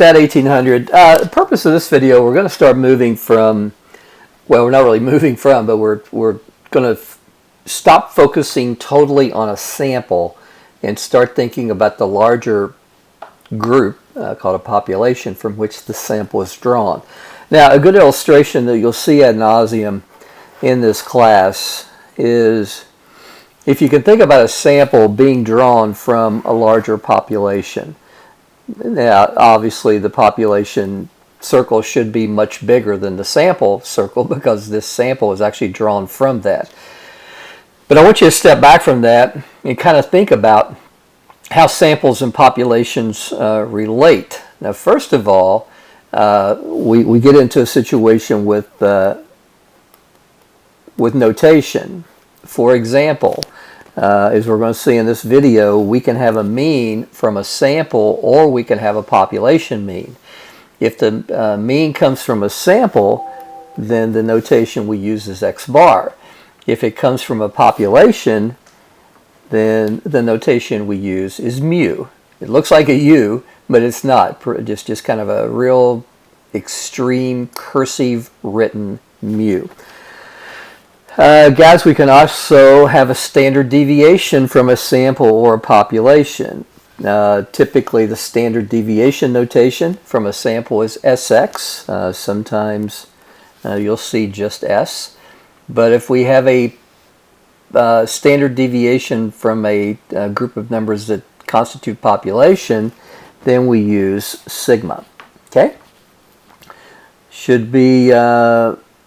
Stat 1800. The purpose of this video, we're going to start moving from, well, we're not really moving from, but we're going to stop focusing totally on a sample and start thinking about the larger group called a population from which the sample is drawn. Now, a good illustration that you'll see ad nauseum in this class is if you can think about a sample being drawn from a larger population. Now, obviously, the population circle should be much bigger than the sample circle because this sample is actually drawn from that. But I want you to step back from that and kind of think about how samples and populations relate. Now, first of all, we get into a situation with notation. For example, as we're going to see in this video, we can have a mean from a sample or we can have a population mean. If the mean comes from a sample, then the notation we use is x bar. If it comes from a population, then the notation we use is mu. It looks like a u, but it's not. Just kind of a real extreme cursive written mu. Guys, we can also have a standard deviation from a sample or a population. Typically, the standard deviation notation from a sample is Sx. Sometimes you'll see just S. But if we have a standard deviation from a group of numbers that constitute population, then we use sigma. Okay? Should be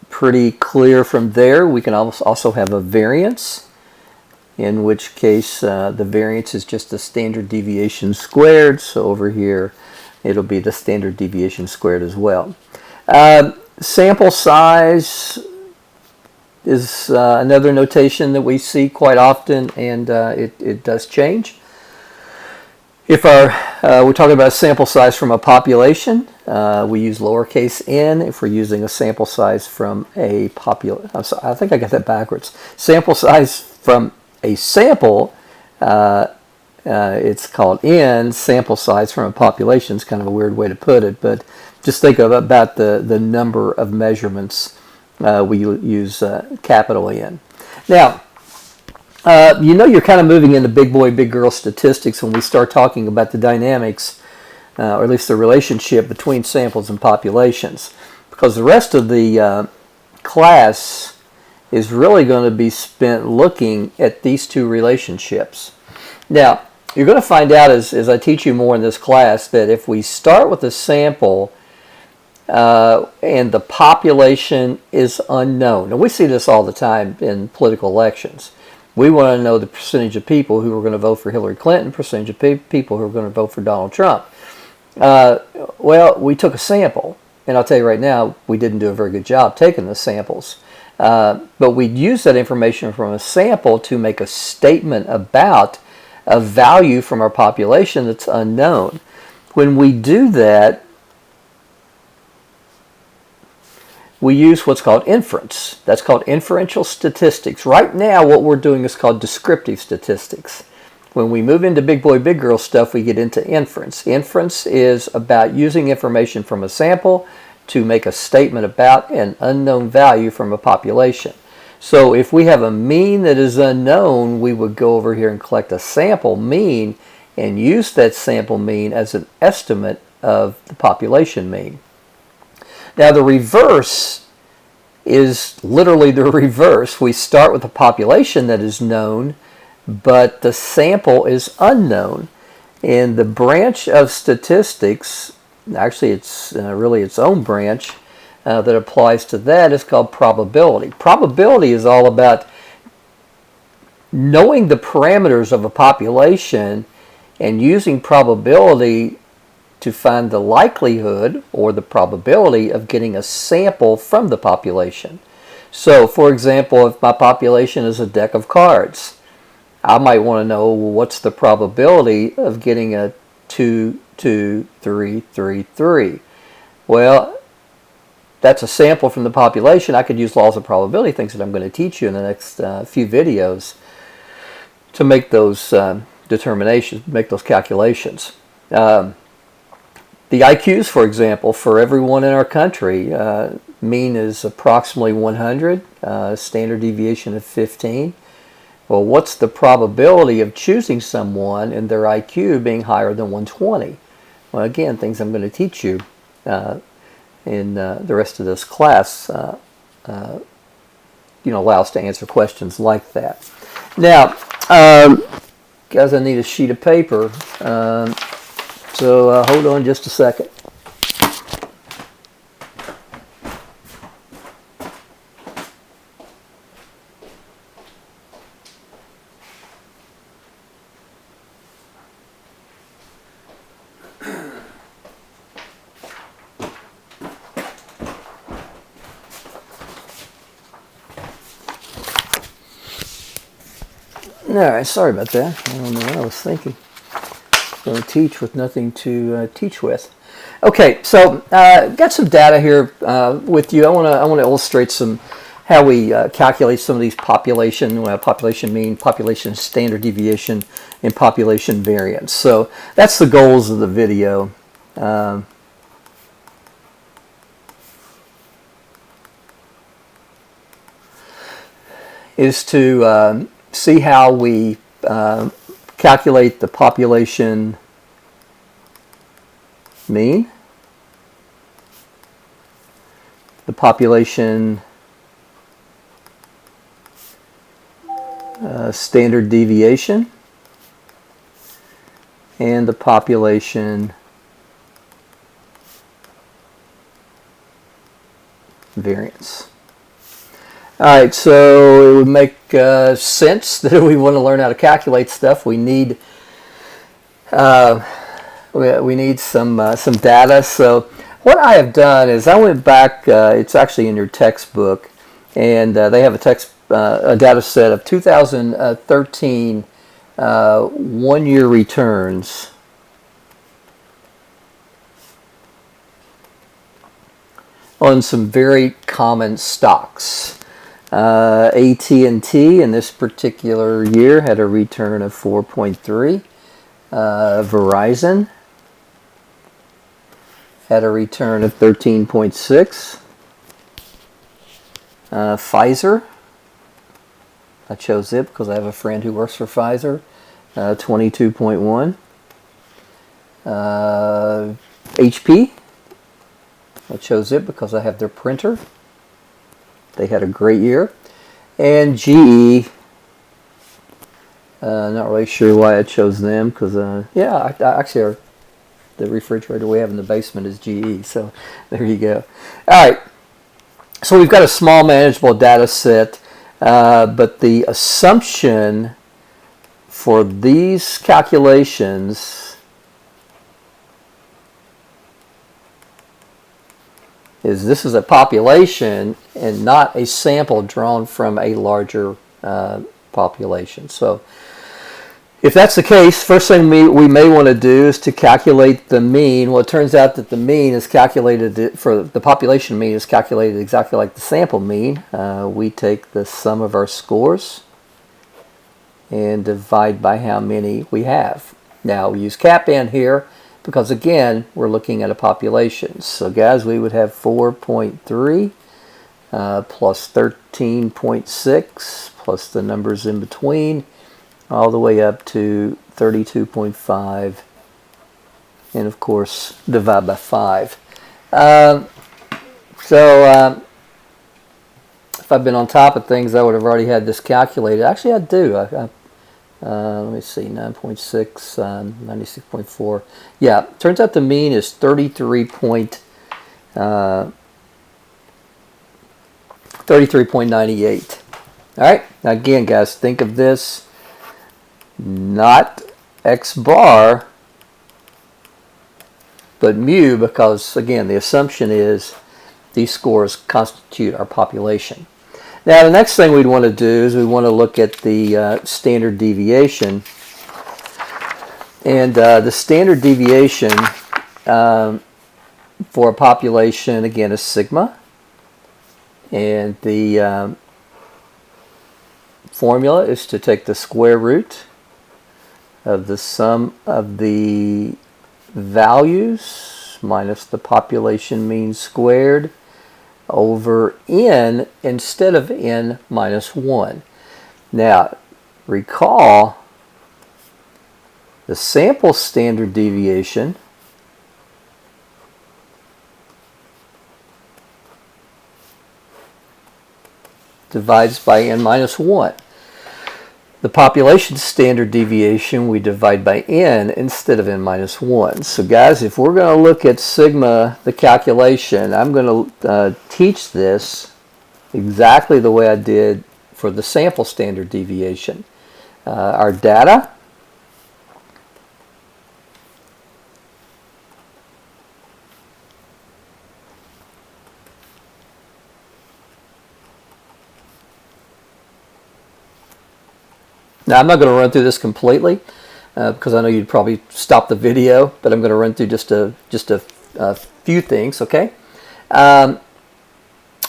pretty clear from there. We can also have a variance, in which case the variance is just the standard deviation squared. So over here it'll be the standard deviation squared as well. Sample size is another notation that we see quite often, and it does change. If we're talking about a sample size from a population, we use lowercase n. If we're using a sample size from a I think I got that backwards. Sample size from a sample, it's called n. Sample size from a population is kind of a weird way to put it, but just think about the number of measurements. We use capital N. Now, you know you're kind of moving into big boy, big girl statistics when we start talking about the dynamics, or at least the relationship between samples and populations, because the rest of the class is really going to be spent looking at these two relationships. Now, you're going to find out as I teach you more in this class that if we start with a sample and the population is unknown, and we see this all the time in political elections. We want to know the percentage of people who are going to vote for Hillary Clinton, percentage of people who are going to vote for Donald Trump. Well, we took a sample, and I'll tell you right now, we didn't do a very good job taking the samples. But we use that information from a sample to make a statement about a value from our population that's unknown. When we do that, we use what's called inference. That's called inferential statistics. Right now, what we're doing is called descriptive statistics. When we move into big boy, big girl stuff, we get into inference. Inference is about using information from a sample to make a statement about an unknown value from a population. So if we have a mean that is unknown, we would go over here and collect a sample mean and use that sample mean as an estimate of the population mean. Now, the reverse is literally the reverse. We start with a population that is known, but the sample is unknown. And the branch of statistics, actually it's really its own branch that applies to that, is called probability. Probability is all about knowing the parameters of a population and using probability to find the likelihood or the probability of getting a sample from the population. So, for example, if my population is a deck of cards, I might want to know, well, what's the probability of getting a 2, 2, 3, 3, 3? Well, that's a sample from the population. I could use laws of probability, things that I'm going to teach you in the next few videos, to make those determinations, make those calculations. The IQs, for example, for everyone in our country, mean is approximately 100, standard deviation of 15. Well, what's the probability of choosing someone and their IQ being higher than 120? Well, again, things I'm going to teach you in the rest of this class, allow us to answer questions like that. Now, guys, I need a sheet of paper, so hold on just a second. All right, sorry about that. I don't know what I was thinking. Going to teach with nothing to teach with. Okay, so got some data here with you. I want to illustrate some how we calculate some of these population mean, population standard deviation, and population variance. So that's the goals of the video. Is to see how we calculate the population mean, the population standard deviation, and the population variance. All right, so it would make sense that if we want to learn how to calculate stuff, we need some data. So what I have done is I went back. It's actually in your textbook, and they have a data set of 2013 one-year returns on some very common stocks. AT&T in this particular year had a return of 4.3. Verizon had a return of 13.6. Pfizer, I chose it because I have a friend who works for Pfizer, 22.1. HP, I chose it because I have their printer. They had a great year. And GE, not really sure why I chose them because, actually the refrigerator we have in the basement is GE. So there you go. All right. So we've got a small manageable data set, but the assumption for these calculations is this is a population and not a sample drawn from a larger population. So if that's the case, first thing we may want to do is to calculate the mean. Well, it turns out that the mean is calculated for the population mean is calculated exactly like the sample mean. We take the sum of our scores and divide by how many we have. Now we use CAPN here because again we're looking at a population. So guys, we would have 4.3 plus 13.6 plus the numbers in between, all the way up to 32.5, and of course divide by 5. If I've been on top of things, I would have already had this calculated. Actually, I do. Let me see, 9.6, 96.4. Yeah, turns out the mean is 33.98. All right, now again, guys, think of this not X bar, but mu, because again, the assumption is these scores constitute our population. Now, the next thing we'd want to do is we want to look at the standard deviation. And the standard deviation for a population, again, is sigma. And the formula is to take the square root of the sum of the values minus the population mean squared over n instead of n minus 1. Now, recall the sample standard deviation divides by n minus 1. The population standard deviation we divide by n instead of n minus 1. So guys, if we're going to look at sigma, the calculation, I'm going to teach this exactly the way I did for the sample standard deviation. Our data, now I'm not going to run through this completely because I know you'd probably stop the video, but I'm going to run through just a few things, okay?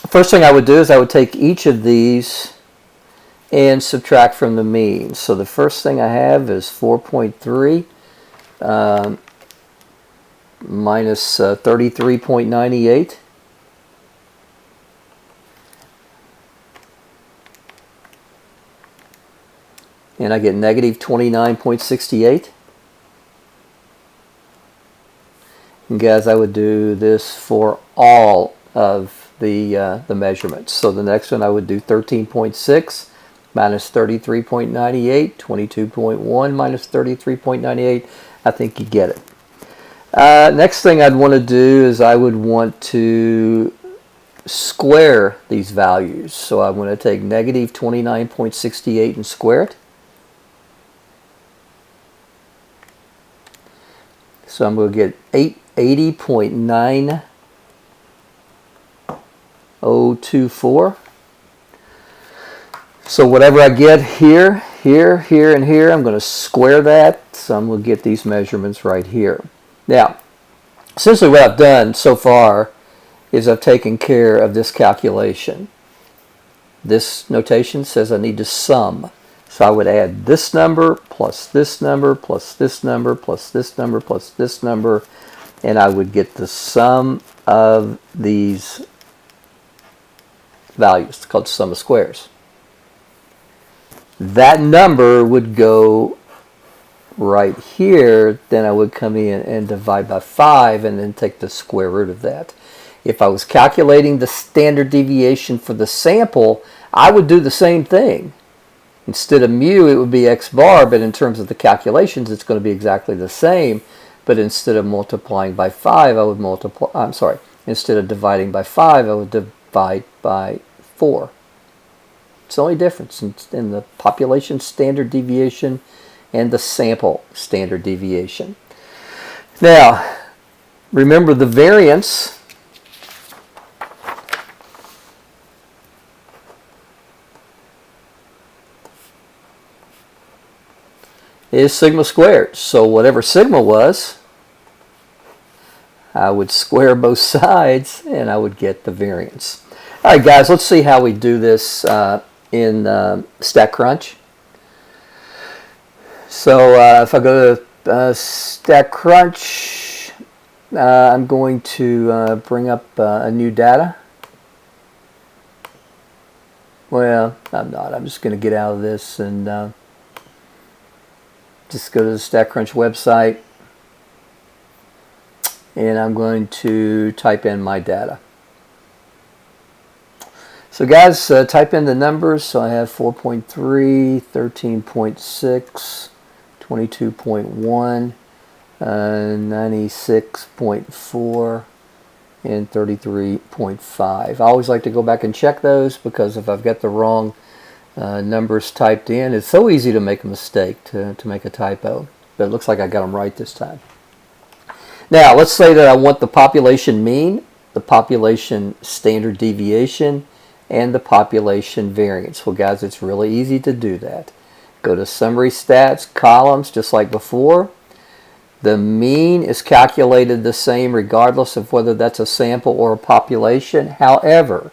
First thing I would do is I would take each of these and subtract from the mean. So the first thing I have is 4.3 minus 33.98. And I get negative 29.68. And guys, I would do this for all of the measurements. So the next one I would do 13.6 minus 33.98, 22.1 minus 33.98. I think you get it. Next thing I'd want to do is I would want to square these values. So I'm going to take negative 29.68 and square it. So I'm going to get 80.9024. So whatever I get here, here, here, and here, I'm going to square that. So I'm going to get these measurements right here. Now, essentially what I've done so far is I've taken care of this calculation. This notation says I need to sum. So I would add this number plus this number plus this number plus this number plus this number, and I would get the sum of these values. It's called sum of squares. That number would go right here. Then I would come in and divide by 5 and then take the square root of that. If I was calculating the standard deviation for the sample, I would do the same thing. Instead of mu, it would be x bar, but in terms of the calculations, it's going to be exactly the same. But instead of multiplying by 5, I would multiply, instead of dividing by 5, I would divide by 4. It's the only difference in the population standard deviation and the sample standard deviation. Now, remember the variance is sigma squared. So whatever sigma was, I would square both sides and I would get the variance. All right, guys, let's see how we do this in StatCrunch. So if I go to StatCrunch, I'm going to bring up a new data. Well, I'm not. I'm just going to get out of this and just go to the StatCrunch website, and I'm going to type in my data. So guys, type in the numbers. So I have 4.3, 13.6, 22.1, 96.4, and 33.5. I always like to go back and check those, because if I've got the wrong numbers typed in, it's so easy to make a mistake, to make a typo. But it looks like I got them right this time. Now, let's say that I want the population mean, the population standard deviation, and the population variance. Well, guys, it's really easy to do that. Go to summary stats, columns, just like before. The mean is calculated the same regardless of whether that's a sample or a population. However,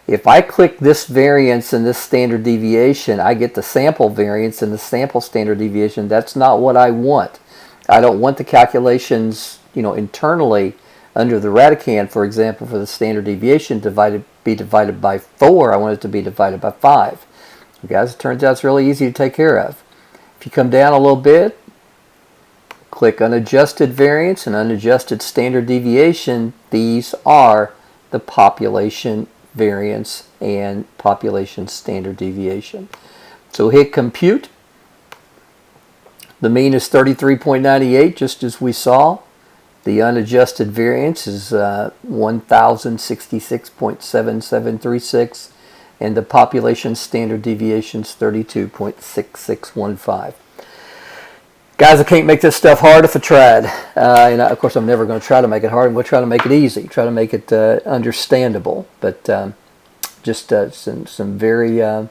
if I click this variance and this standard deviation, I get the sample variance and the sample standard deviation. That's not what I want. I don't want the calculations, internally Under the radicand, for example, for the standard deviation be divided by 4, I want it to be divided by 5. So guys, it turns out it's really easy to take care of. If you come down a little bit, click unadjusted variance and unadjusted standard deviation. These are the population variance and population standard deviation. So hit compute. The mean is 33.98, just as we saw. The unadjusted variance is 1066.7736, and the population standard deviation is 32.6615. Guys, I can't make this stuff hard if I tried. And of course, I'm never going to try to make it hard. I'm going to try to make it easy, try to make it understandable. But just some very,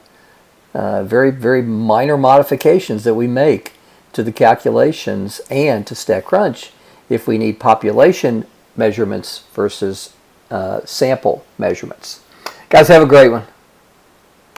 very minor modifications that we make to the calculations and to StatCrunch if we need population measurements versus sample measurements. Guys, have a great one.